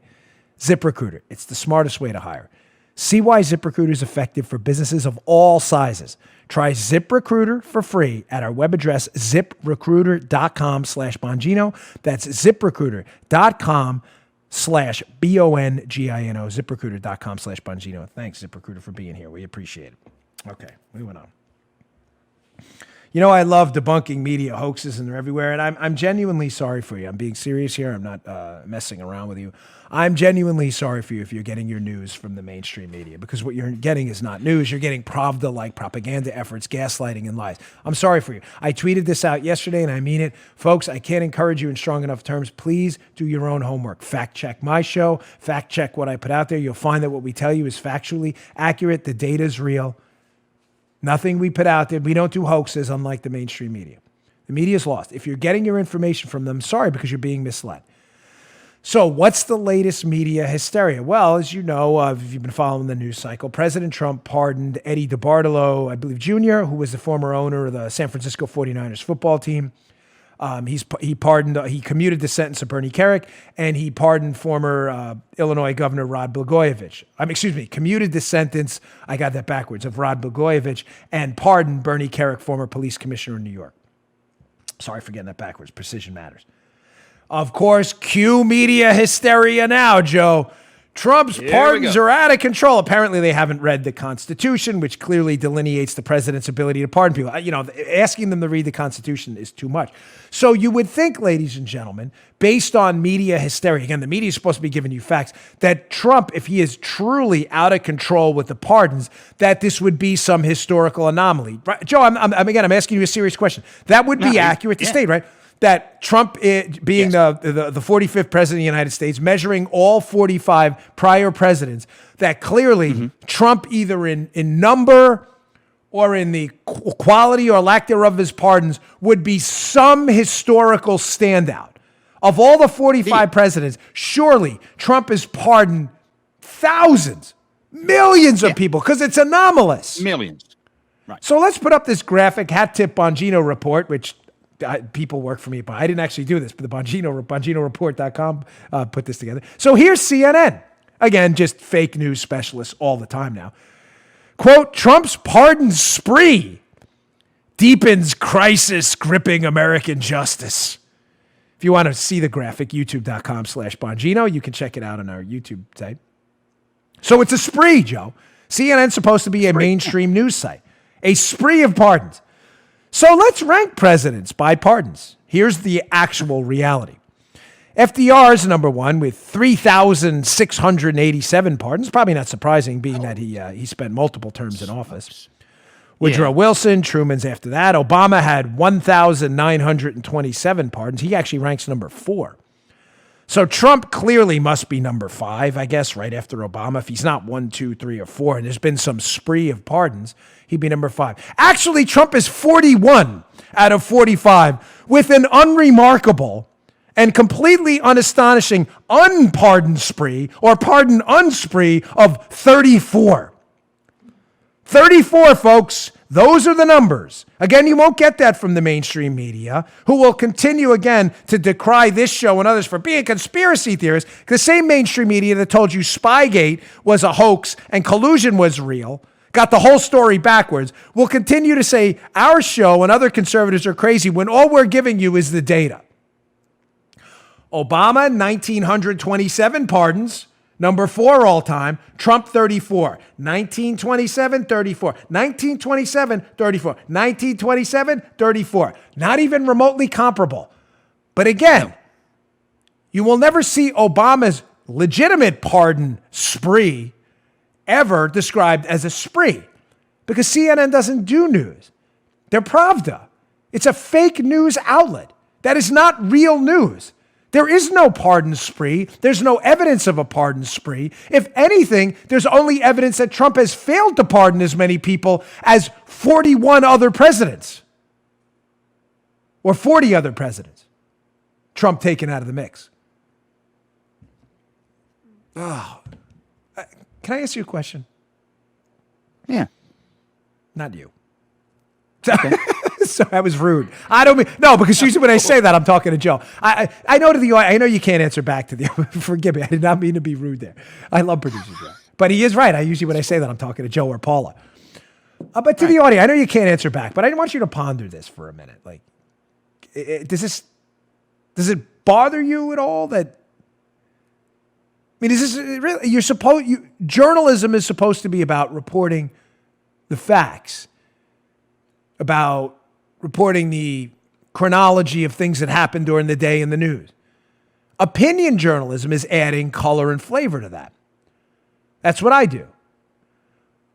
ZipRecruiter, it's the smartest way to hire. See why ZipRecruiter is effective for businesses of all sizes. Try ZipRecruiter for free at our web address, ZipRecruiter.com/Bongino. That's ZipRecruiter.com/Bongino. ZipRecruiter.com/Bongino. Thanks, ZipRecruiter, for being here. We appreciate it. Okay, we went on. You know, I love debunking media hoaxes, and they're everywhere, and I'm genuinely sorry for you. I'm being serious here. I'm not messing around with you. I'm genuinely sorry for you if you're getting your news from the mainstream media, because what you're getting is not news. You're getting Pravda-like propaganda efforts, gaslighting, and lies. I'm sorry for you. I tweeted this out yesterday, and I mean it. Folks, I can't encourage you in strong enough terms. Please do your own homework. Fact check my show. Fact check what I put out there. You'll find that what we tell you is factually accurate. The data is real. Nothing we put out there. We don't do hoaxes, unlike the mainstream media. The media is lost. If you're getting your information from them, sorry, because you're being misled. So what's the latest media hysteria? Well, as you know, if you've been following the news cycle, President Trump pardoned Eddie DeBartolo, I believe Jr., who was the former owner of the San Francisco 49ers football team. He commuted the sentence of Bernie Kerik, and he pardoned former Illinois Governor Rod Blagojevich. Commuted the sentence, I got that backwards, of Rod Blagojevich, and pardoned Bernie Kerik, former police commissioner in New York. Sorry for getting that backwards. Precision matters. Of course, cue media hysteria now, Joe. Trump's pardons are out of control. Apparently, they haven't read the Constitution, which clearly delineates the president's ability to pardon people. You know, asking them to read the Constitution is too much. So you would think, ladies and gentlemen, based on media hysteria, again, the media is supposed to be giving you facts, that Trump, if he is truly out of control with the pardons, that this would be some historical anomaly. Right? Joe, I'm asking you a serious question. That would be accurate to state, right? That Trump, being the 45th president of the United States, measuring all 45 prior presidents, that clearly Trump either in number or in the quality or lack thereof of his pardons would be some historical standout. Of all the 45 presidents, surely Trump has pardoned thousands, millions of people because it's anomalous. Millions. Right. So let's put up this graphic, hat tip Bongino Report, which people work for me, but I didn't actually do this, but the BonginoReport.com put this together. So here's CNN. Again, just fake news specialists all the time now. Quote, Trump's pardon spree deepens crisis gripping American justice. If you want to see the graphic, youtube.com/Bongino. You can check it out on our YouTube site. So it's a spree, Joe. CNN's supposed to be a mainstream news site. A spree of pardons. So let's rank presidents by pardons. Here's the actual reality. FDR's number one with 3,687 pardons. Probably not surprising, being that he spent multiple terms in office. Woodrow Wilson, Truman's after that. Obama had 1,927 pardons. He actually ranks number 4. So Trump clearly must be number 5, I guess, right after Obama. If he's not 1, 2, 3, or 4, and there's been some spree of pardons, he'd be number 5. Actually, Trump is 41 out of 45 with an unremarkable and completely unastonishing unpardoned spree or pardon unspree of 34. 34, folks. Those are the numbers. Again, you won't get that from the mainstream media, who will continue again to decry this show and others for being conspiracy theorists. The same mainstream media that told you Spygate was a hoax and collusion was real, got the whole story backwards, will continue to say our show and other conservatives are crazy when all we're giving you is the data. Obama, 1,927 pardons. Number 4 all time, Trump 34. 1927, 34. 1927, 34. 1927, 34. Not even remotely comparable. But again, you will never see Obama's legitimate pardon spree ever described as a spree because CNN doesn't do news. They're Pravda. It's a fake news outlet. That is not real news. There is no pardon spree. There's no evidence of a pardon spree. If anything, there's only evidence that Trump has failed to pardon as many people as 41 other presidents. Or 40 other presidents. Trump taken out of the mix. Oh. Can I ask you a question? Yeah. Not you. Okay. So that was rude. I don't mean, no, because usually when I say that, I'm talking to Joe. I know I know you can't answer back to the, forgive me. I did not mean to be rude there. I love producer Joe. But he is right. When I say that, I'm talking to Joe or Paula. But to the audience, I know you can't answer back, but I want you to ponder this for a minute. Like, does it bother you at all that, I mean, is this really, journalism is supposed to be about reporting the facts, about reporting the chronology of things that happened during the day in the news. Opinion journalism is adding color and flavor to that. That's what I do.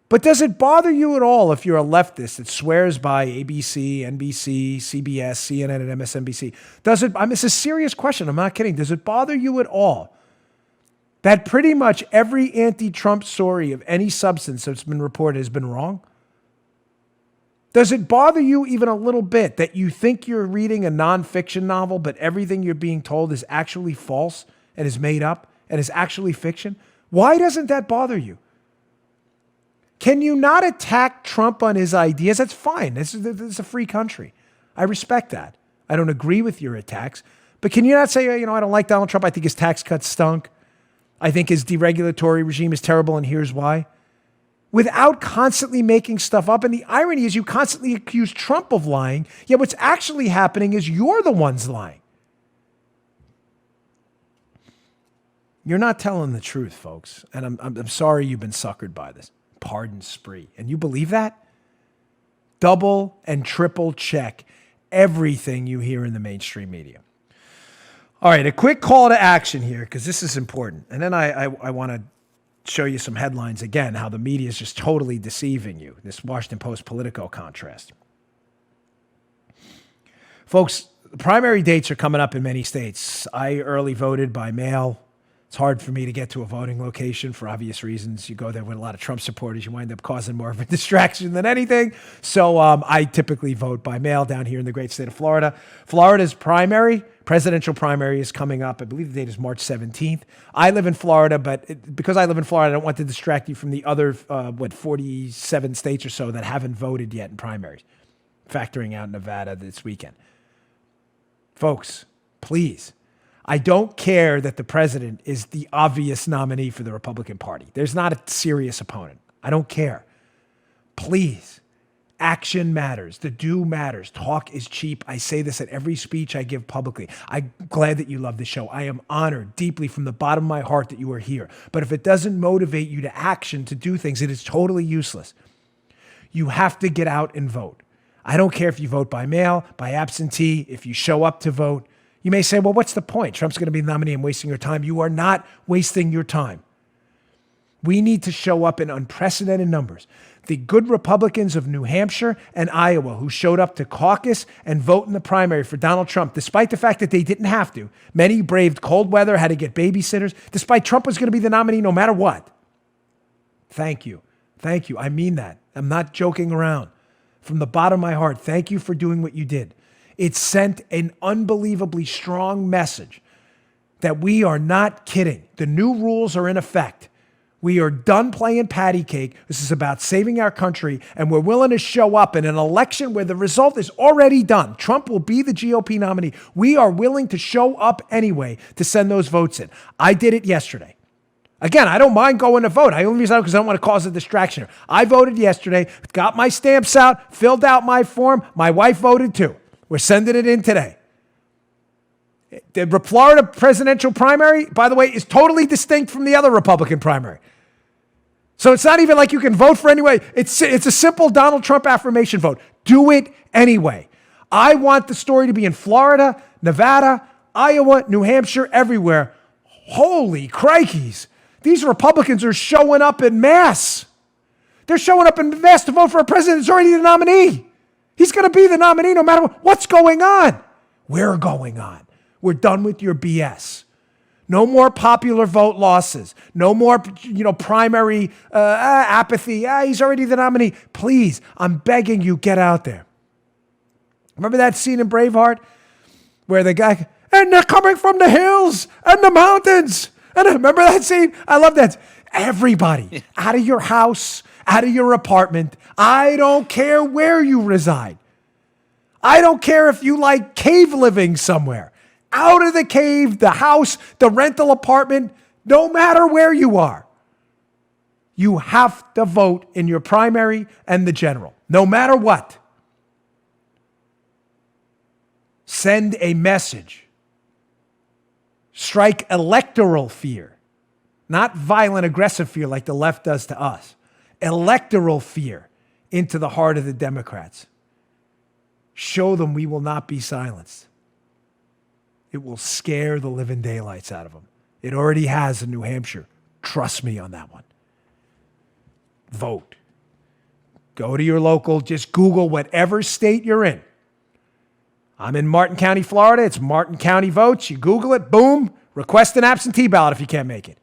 But does it bother you at all if you're a leftist that swears by ABC, NBC, CBS, CNN, and MSNBC? It's a serious question. I'm not kidding. Does it bother you at all that pretty much every anti-Trump story of any substance that's been reported has been wrong? Does it bother you even a little bit that you think you're reading a nonfiction novel, but everything you're being told is actually false and is made up and is actually fiction? Why doesn't that bother you? Can you not attack Trump on his ideas? That's fine. This is a free country. I respect that. I don't agree with your attacks. But can you not say, I don't like Donald Trump. I think his tax cuts stunk. I think his deregulatory regime is terrible, and here's why. Without constantly making stuff up. And the irony is you constantly accuse Trump of lying, yet what's actually happening is you're the ones lying. You're not telling the truth, folks. And I'm sorry you've been suckered by this pardon spree. And you believe that? Double and triple check everything you hear in the mainstream media. All right, a quick call to action here, because this is important. And then I want to show you some headlines again, how the media is just totally deceiving you. This Washington Post Politico contrast. Folks, the primary dates are coming up in many states. I early voted by mail. It's hard for me to get to a voting location for obvious reasons. You go there with a lot of Trump supporters, you wind up causing more of a distraction than anything. So I typically vote by mail down here in the great state of Florida. Florida's presidential primary is coming up. I believe the date is March 17th. I live in Florida, but because I live in Florida, I don't want to distract you from the other, 47 states or so that haven't voted yet in primaries, factoring out Nevada this weekend. Folks, please. I don't care that the president is the obvious nominee for the Republican Party. There's not a serious opponent. I don't care. Please, action matters. The do matters. Talk is cheap. I say this at every speech I give publicly. I'm glad that you love the show. I am honored deeply from the bottom of my heart that you are here. But if it doesn't motivate you to action, to do things, it is totally useless. You have to get out and vote. I don't care if you vote by mail, by absentee, if you show up to vote. You may say, well, what's the point? Trump's going to be the nominee. I'm wasting your time. You are not wasting your time. We need to show up in unprecedented numbers. The good Republicans of New Hampshire and Iowa who showed up to caucus and vote in the primary for Donald Trump, despite the fact that they didn't have to. Many braved cold weather, had to get babysitters, despite Trump was going to be the nominee no matter what. Thank you. Thank you. I mean that. I'm not joking around. From the bottom of my heart, thank you for doing what you did. It sent an unbelievably strong message that we are not kidding. The new rules are in effect. We are done playing patty cake. This is about saving our country, and we're willing to show up in an election where the result is already done. Trump will be the GOP nominee. We are willing to show up anyway to send those votes in. I did it yesterday. Again, I don't mind going to vote. I only reason because I don't want to cause a distraction. I voted yesterday, got my stamps out, filled out my form. My wife voted too. We're sending it in today. The Florida presidential primary, by the way, is totally distinct from the other Republican primary. So it's not even like you can vote for anyway. It's a simple Donald Trump affirmation vote. Do it anyway. I want the story to be in Florida, Nevada, Iowa, New Hampshire, everywhere. Holy crikeys. These Republicans are showing up in mass. They're showing up in mass to vote for a president who's already the nominee. He's going to be the nominee no matter what's going on. We're going on. We're done with your BS. No more popular vote losses. No more, primary apathy. He's already the nominee. Please, I'm begging you, get out there. Remember that scene in Braveheart where the guy, and they're coming from the hills and the mountains. And remember that scene? I love that. Everybody, out of your house, out of your apartment. I don't care where you reside. I don't care if you like cave living somewhere. Out of the cave, the house, the rental apartment, no matter where you are. You have to vote in your primary and the general, no matter what. Send a message. Strike electoral fear, not violent, aggressive fear like the left does to us. Electoral fear into the heart of the Democrats. Show them we will not be silenced. It will scare the living daylights out of them. It already has in New Hampshire. Trust me on that one. Vote. Go to your local, just Google whatever state you're in. I'm in Martin County, Florida. It's Martin County Votes. You Google it, boom, request an absentee ballot if you can't make it.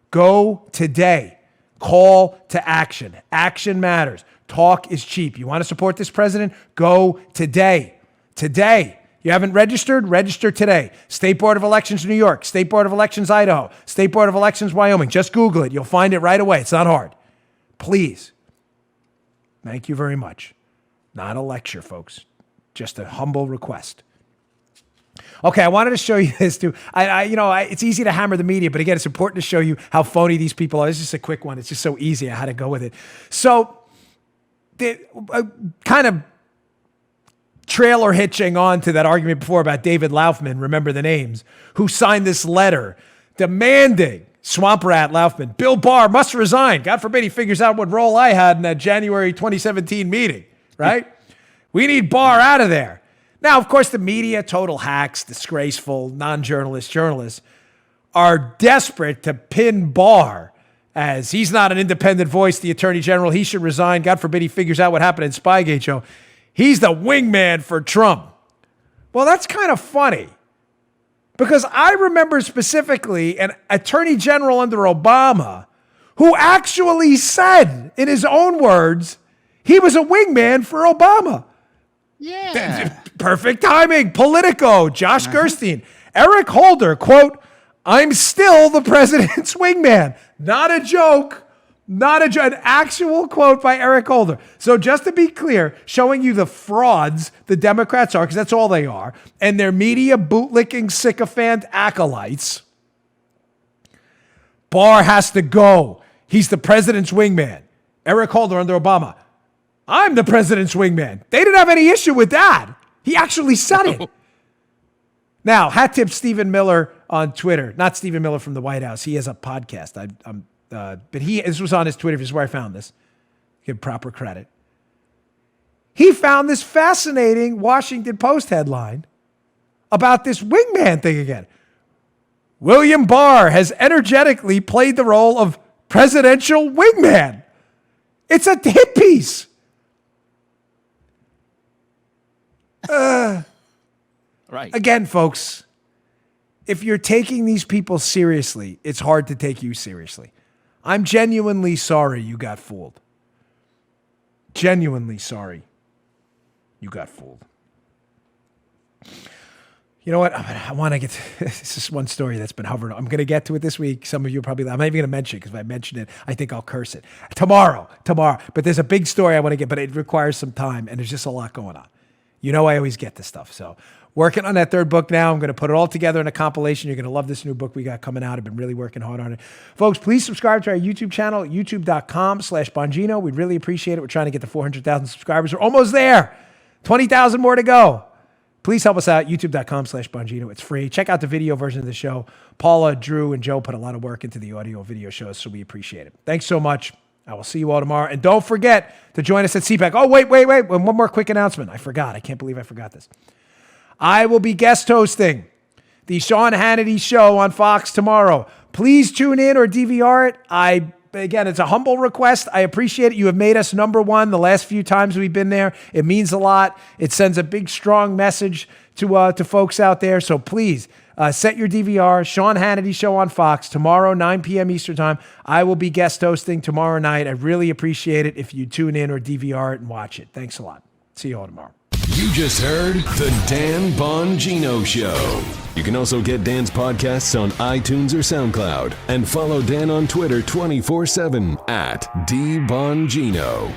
Go today. Call to action. Action matters. Talk is cheap. You want to support this president? Go today. Today. You haven't registered? Register today. State Board of Elections, New York. State Board of Elections, Idaho. State Board of Elections, Wyoming. Just Google it. You'll find it right away. It's not hard. Please. Thank you very much. Not a lecture, folks. Just a humble request. Okay, I wanted to show you this too. It's easy to hammer the media, but again, it's important to show you how phony these people are. It's just a quick one. It's just so easy. I had to go with it. So, kind of trailer hitching on to that argument before about David Laufman, remember the names, who signed this letter demanding Swamp Rat Laufman, Bill Barr must resign. God forbid he figures out what role I had in that January 2017 meeting, right? We need Barr out of there. Now, of course, the media, total hacks, disgraceful, non-journalist journalists, are desperate to pin Barr as he's not an independent voice, the Attorney General. He should resign. God forbid he figures out what happened in Spygate show. He's the wingman for Trump. Well, that's kind of funny. Because I remember specifically an attorney general under Obama who actually said, in his own words, he was a wingman for Obama. Yeah. Perfect timing. Politico, Josh Gerstein. Eric Holder, quote, I'm still the president's wingman. Not a joke. Not a joke. An actual quote by Eric Holder. So just to be clear, showing you the frauds the Democrats are, because that's all they are, and their media bootlicking sycophant acolytes. Barr has to go. He's the president's wingman. Eric Holder under Obama. I'm the president's wingman. They didn't have any issue with that. He actually said it. Now, hat tip Stephen Miller on Twitter. Not Stephen Miller from the White House. He has a podcast. But this was on his Twitter. This is where I found this. Give proper credit. He found this fascinating Washington Post headline about this wingman thing again. William Barr has energetically played the role of presidential wingman. It's a hit piece. Right. Again, folks, if you're taking these people seriously, it's hard to take you seriously. I'm genuinely sorry you got fooled. Genuinely sorry you got fooled. You know what? I want to get to this is one story that's been hovering. I'm going to get to it this week. Some of you probably, I'm not even going to mention it because if I mention it, I think I'll curse it. Tomorrow. But there's a big story I want to get, but it requires some time and there's just a lot going on. You know I always get this stuff. So working on that third book now. I'm going to put it all together in a compilation. You're going to love this new book we got coming out. I've been really working hard on it. Folks, please subscribe to our YouTube channel, youtube.com/Bongino. We'd really appreciate it. We're trying to get to 400,000 subscribers. We're almost there. 20,000 more to go. Please help us out, youtube.com/Bongino. It's free. Check out the video version of the show. Paula, Drew, and Joe put a lot of work into the audio and video shows, so we appreciate it. Thanks so much. I will see you all tomorrow. And don't forget to join us at CPAC. Oh, wait. One more quick announcement. I forgot. I can't believe I forgot this. I will be guest hosting the Sean Hannity show on Fox tomorrow. Please tune in or DVR it. Again, it's a humble request. I appreciate it. You have made us number one the last few times we've been there. It means a lot. It sends a big, strong message to folks out there. So please set your DVR. Sean Hannity show on Fox tomorrow, 9 p.m. Eastern time. I will be guest hosting tomorrow night. I really appreciate it if you tune in or DVR it and watch it. Thanks a lot. See you all tomorrow. You just heard The Dan Bongino Show. You can also get Dan's podcasts on iTunes or SoundCloud. And follow Dan on Twitter 24/7 @DBongino.